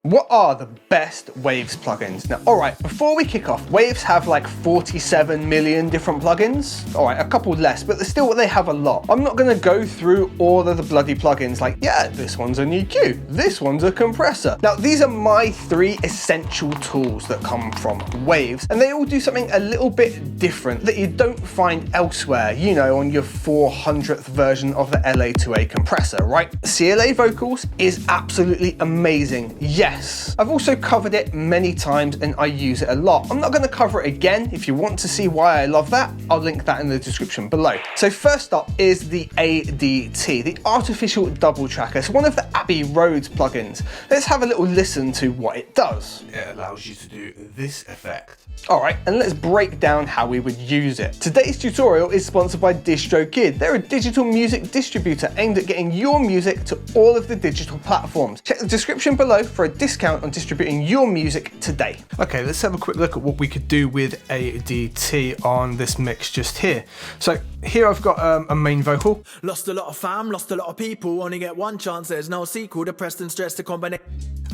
What are the best Waves plugins? Now, all right, before we kick off, Waves have like 47 million different plugins. All right, a couple less, but still they have a lot. I'm not gonna go through all of the bloody plugins like, yeah, this one's an EQ, this one's a compressor. Now, these are my 3 essential tools that come from Waves, and they all do something a little bit different that you don't find elsewhere, you know, on your 400th version of the LA2A compressor, right? CLA Vocals is absolutely amazing. Yes, I've also covered it many times and I use it a lot. I'm not going to cover it again. If you want to see why I love that, I'll link that in the description below. So first up is the ADT, the Artificial Double Tracker. It's one of the Abbey Road plugins. Let's have a little listen to what it does. It allows you to do this effect. All right, and let's break down how we would use it. Today's tutorial is sponsored by DistroKid. They're a digital music distributor aimed at getting your music to all of the digital platforms. Check the description below for a discount on distributing your music today. Okay, let's have a quick look at what we could do with ADT on this mix just here. So here I've got a main vocal. Lost a lot of fam, lost a lot of people, only get one chance, there's no sequel, depressed and stressed, the combination.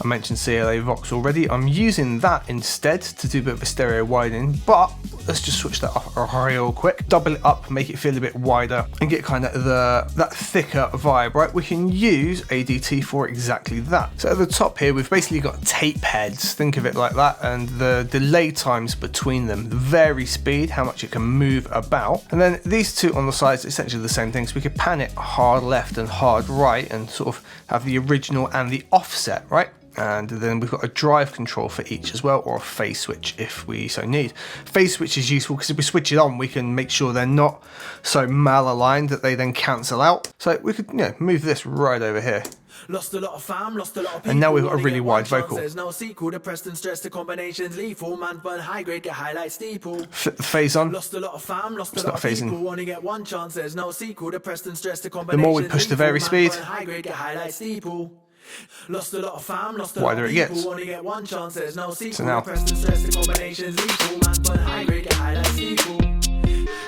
I mentioned CLA Vox already. I'm using that instead to do a bit of a stereo widening, but let's just switch that up real quick. Double it up, make it feel a bit wider and get kind of that thicker vibe, right? We can use ADT for exactly that. So at the top here, we've basically got tape heads, think of it like that, and the delay times between them, the vary speed, how much it can move about. And then these two on the sides, essentially the same thing. So we could pan it hard left and hard right and sort of have the original and the offset, right? And then we've got a drive control for each as well, or a phase switch if we so need. Phase switch is useful because if we switch it on, we can make sure they're not so malaligned that they then cancel out. So we could, you know, move this right over here. Lost a lot of fam, lost a lot of people. And now we've got a really wide vocal. There's no sequel, depressed and stressed, the combinations lethal, man burn high grade, get highlight steeple. Flip the phase on. Lost a lot of fam, lost a lot of people, only get one chance, there's no sequel, depressed and stressed, the The more we push the vary speed, high grade, get highlight steeple. Lost a lot of fam, lost a wider lot of it gets. people, only get one chance, there's no sequel, So now, depressed and stressed, the combinations lethal, man burn high grade, get highlight steeple.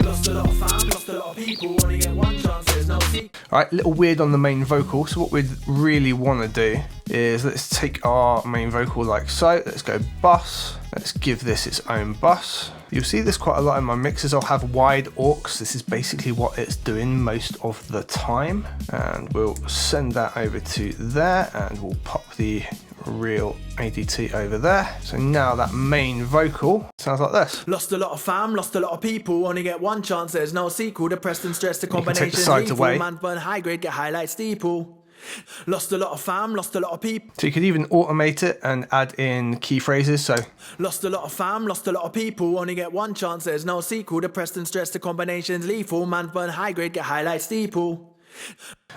Lost a lot of fam, lost a lot of people, only get one chance, there's no sequel. Alright, a little weird on the main vocal. So what we'd really want to do is let's take our main vocal like so. Let's go bus. Let's give this its own bus. You'll see this quite a lot in my mixes. I'll have wide AUX. This is basically what it's doing most of the time. And we'll send that over to there and we'll pop the real ADT over there. So now that main vocal sounds like this. Lost a lot of fam, lost a lot of people, only get one chance, there's no sequel, depressed and stressed, the combinations take the sides lethal, away. man burn high grade, get highlight steeple. Lost a lot of fam, lost a lot of people. So you could even automate it and add in key phrases. So lost a lot of fam, lost a lot of people, only get one chance, there's no sequel, depressed and stressed, the combinations lethal, man burn high grade, get highlight steeple.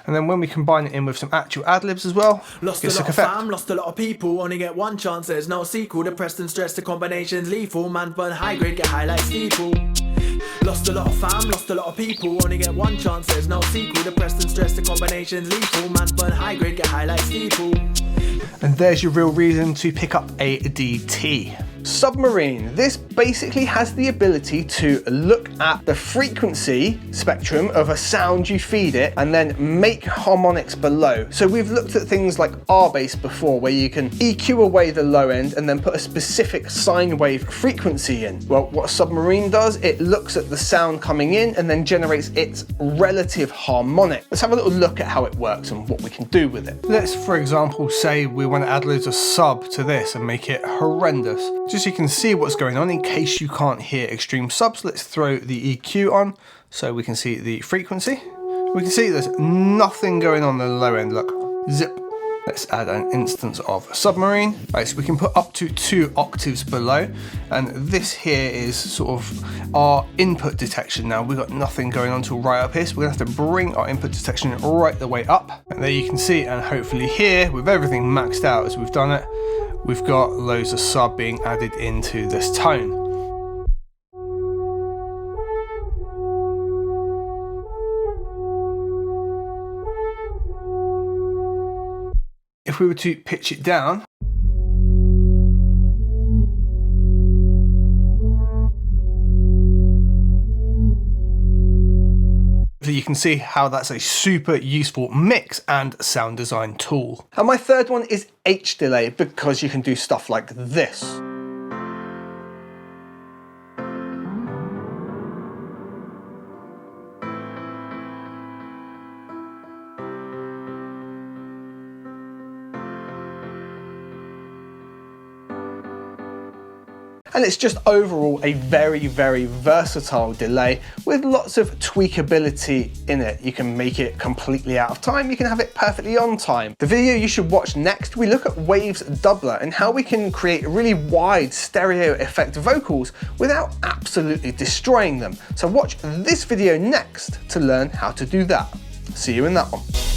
and then when we combine it in with some actual ad-libs as well, Lost gets a sick lot of effect. fam, lost a lot of people, only get one chance, there's no sequel, depressed and stressed, the combinations lethal, man burn high grade, get highlight steeple. Lost a lot of fam, lost a lot of people, only get one chance, there's no sequel, depressed and stressed, the combinations lethal, man burn high grade, get highlight steeple. And there's your real reason to pick up ADT. Submarine. This basically has the ability to look at the frequency spectrum of a sound you feed it and then make harmonics below. So we've looked at things like R-Bass before, where you can EQ away the low end and then put a specific sine wave frequency in. Well, what Submarine does, it looks at the sound coming in and then generates its relative harmonic. Let's have a little look at how it works and what we can do with it. Let's, for example, say we want to add loads of sub to this and make it horrendous. Just so you can see what's going on in case you can't hear extreme subs, let's throw the EQ on so we can see the frequency. We can see there's nothing going on the low end, look, zip. Let's add an instance of Submarine. Right, so we can put up to 2 octaves below, and this here is sort of our input detection. Now we've got nothing going on till right up here, so we're gonna have to bring our input detection right the way up. And there you can see, and hopefully here, with everything maxed out as we've done it, we've got loads of sub being added into this tone. If we were to pitch it down, So you can see how that's a super useful mix and sound design tool. And my third one is H-Delay, because you can do stuff like this. And it's just overall a very, very versatile delay with lots of tweakability in it. You can make it completely out of time, you can have it perfectly on time. The video you should watch next, we look at Waves Doubler and how we can create really wide stereo effect vocals without absolutely destroying them. So watch this video next to learn how to do that. See you in that one.